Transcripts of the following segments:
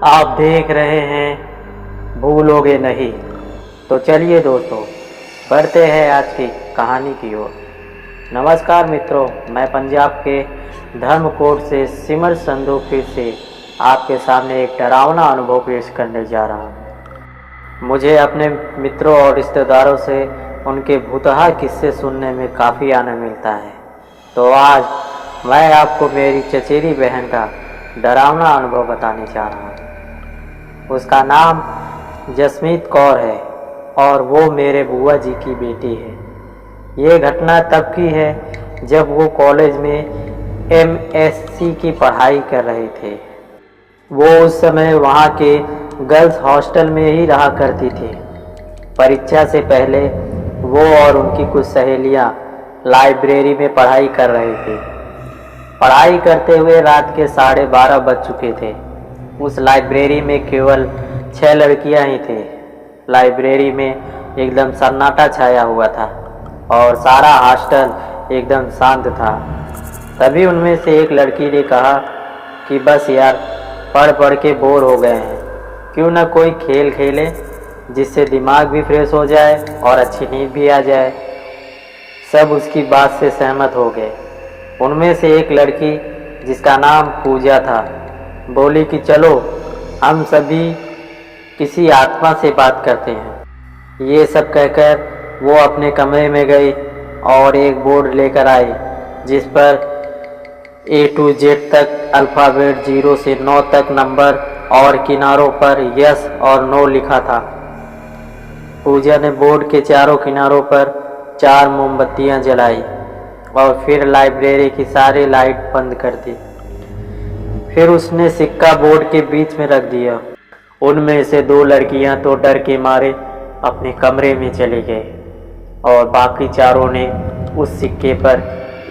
आप देख रहे हैं भूलोगे नहीं। तो चलिए दोस्तों, बढ़ते हैं आज की कहानी की ओर। नमस्कार मित्रों, मैं पंजाब के धर्मकोट से सिमर संधू फिर से आपके सामने एक डरावना अनुभव पेश करने जा रहा हूँ। मुझे अपने मित्रों और रिश्तेदारों से उनके भूतहा किस्से सुनने में काफ़ी आनंद मिलता है। तो आज मैं आपको मेरी चचेरी बहन का डरावना अनुभव बताने जा रहा हूँ। उसका नाम जसमीत कौर है और वो मेरे बुआ जी की बेटी है। ये घटना तब की है जब वो कॉलेज में एमएससी की पढ़ाई कर रहे थे। वो उस समय वहाँ के गर्ल्स हॉस्टल में ही रहा करती थी। परीक्षा से पहले वो और उनकी कुछ सहेलियाँ लाइब्रेरी में पढ़ाई कर रही थी। पढ़ाई करते हुए रात के 12:30 बज चुके थे। उस लाइब्रेरी में केवल 6 लड़कियां ही थी। लाइब्रेरी में एकदम सन्नाटा छाया हुआ था और सारा हॉस्टल एकदम शांत था। तभी उनमें से एक लड़की ने कहा कि बस यार, पढ़ पढ़ के बोर हो गए हैं, क्यों ना कोई खेल खेलें जिससे दिमाग भी फ्रेश हो जाए और अच्छी नींद भी आ जाए। सब उसकी बात से सहमत हो गए। उनमें से एक लड़की, जिसका नाम पूजा था, बोली कि चलो हम सभी किसी आत्मा से बात करते हैं। ये सब कहकर वो अपने कमरे में गई और एक बोर्ड लेकर आई जिस पर A to Z तक अल्फ़ाबेट 0 से 9 तक नंबर और किनारों पर यस और नो लिखा था। पूजा ने बोर्ड के चारों किनारों पर 4 मोमबत्तियां जलाई और फिर लाइब्रेरी की सारी लाइट बंद कर दी। फिर उसने सिक्का बोर्ड के बीच में रख दिया। उनमें से 2 लड़कियां तो डर के मारे अपने कमरे में चली गई और बाकी चारों ने उस सिक्के पर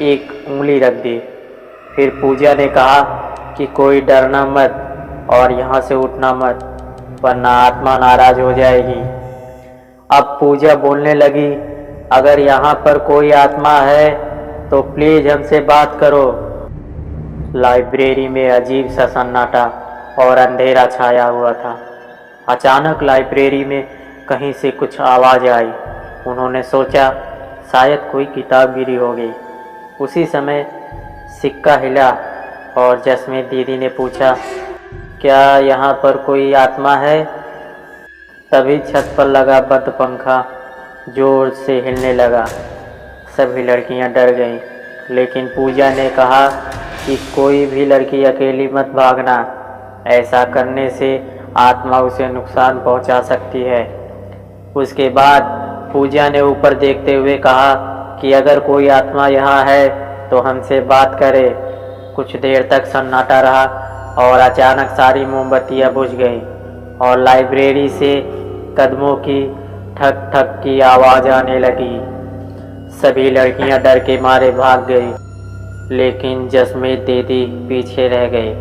एक उंगली रख दी। फिर पूजा ने कहा कि कोई डरना मत और यहाँ से उठना मत, वरना आत्मा नाराज हो जाएगी। अब पूजा बोलने लगी, अगर यहाँ पर कोई आत्मा है तो प्लीज़ हमसे बात करो। लाइब्रेरी में अजीब सा सन्नाटा और अंधेरा छाया हुआ था। अचानक लाइब्रेरी में कहीं से कुछ आवाज़ आई। उन्होंने सोचा शायद कोई किताब गिरी होगी। उसी समय सिक्का हिला और जसमीत दीदी ने पूछा, क्या यहाँ पर कोई आत्मा है? तभी छत पर लगा बंद पंखा जोर से हिलने लगा। सभी लड़कियाँ डर गईं, लेकिन पूजा ने कहा कि कोई भी लड़की अकेली मत भागना, ऐसा करने से आत्मा उसे नुकसान पहुंचा सकती है। उसके बाद पूजा ने ऊपर देखते हुए कहा कि अगर कोई आत्मा यहाँ है तो हमसे बात करे। कुछ देर तक सन्नाटा रहा और अचानक सारी मोमबत्तियाँ बुझ गईं और लाइब्रेरी से कदमों की ठक ठक की आवाज़ आने लगी। सभी लड़कियाँ डर के मारे भाग गई, लेकिन जसमीत दीदी पीछे रह गई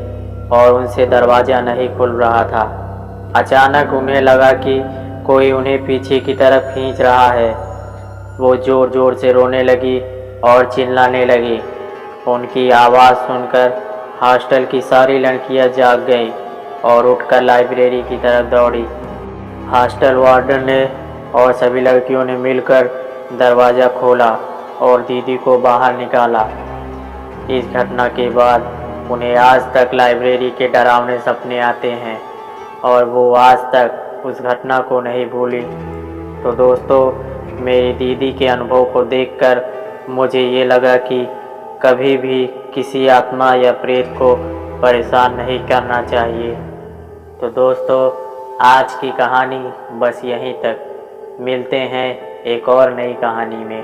और उनसे दरवाज़ा नहीं खुल रहा था। अचानक उन्हें लगा कि कोई उन्हें पीछे की तरफ खींच रहा है। वो ज़ोर ज़ोर से रोने लगी और चिल्लाने लगी। उनकी आवाज़ सुनकर हॉस्टल की सारी लड़कियां जाग गईं और उठकर लाइब्रेरी की तरफ दौड़ी। हॉस्टल वार्डन ने और सभी लड़कियों ने मिलकर दरवाज़ा खोला और दीदी को बाहर निकाला। इस घटना के बाद उन्हें आज तक लाइब्रेरी के डरावने सपने आते हैं और वो आज तक उस घटना को नहीं भूली। तो दोस्तों, मेरी दीदी के अनुभव को देखकर मुझे ये लगा कि कभी भी किसी आत्मा या प्रेत को परेशान नहीं करना चाहिए। तो दोस्तों, आज की कहानी बस यहीं तक। मिलते हैं एक और नई कहानी में।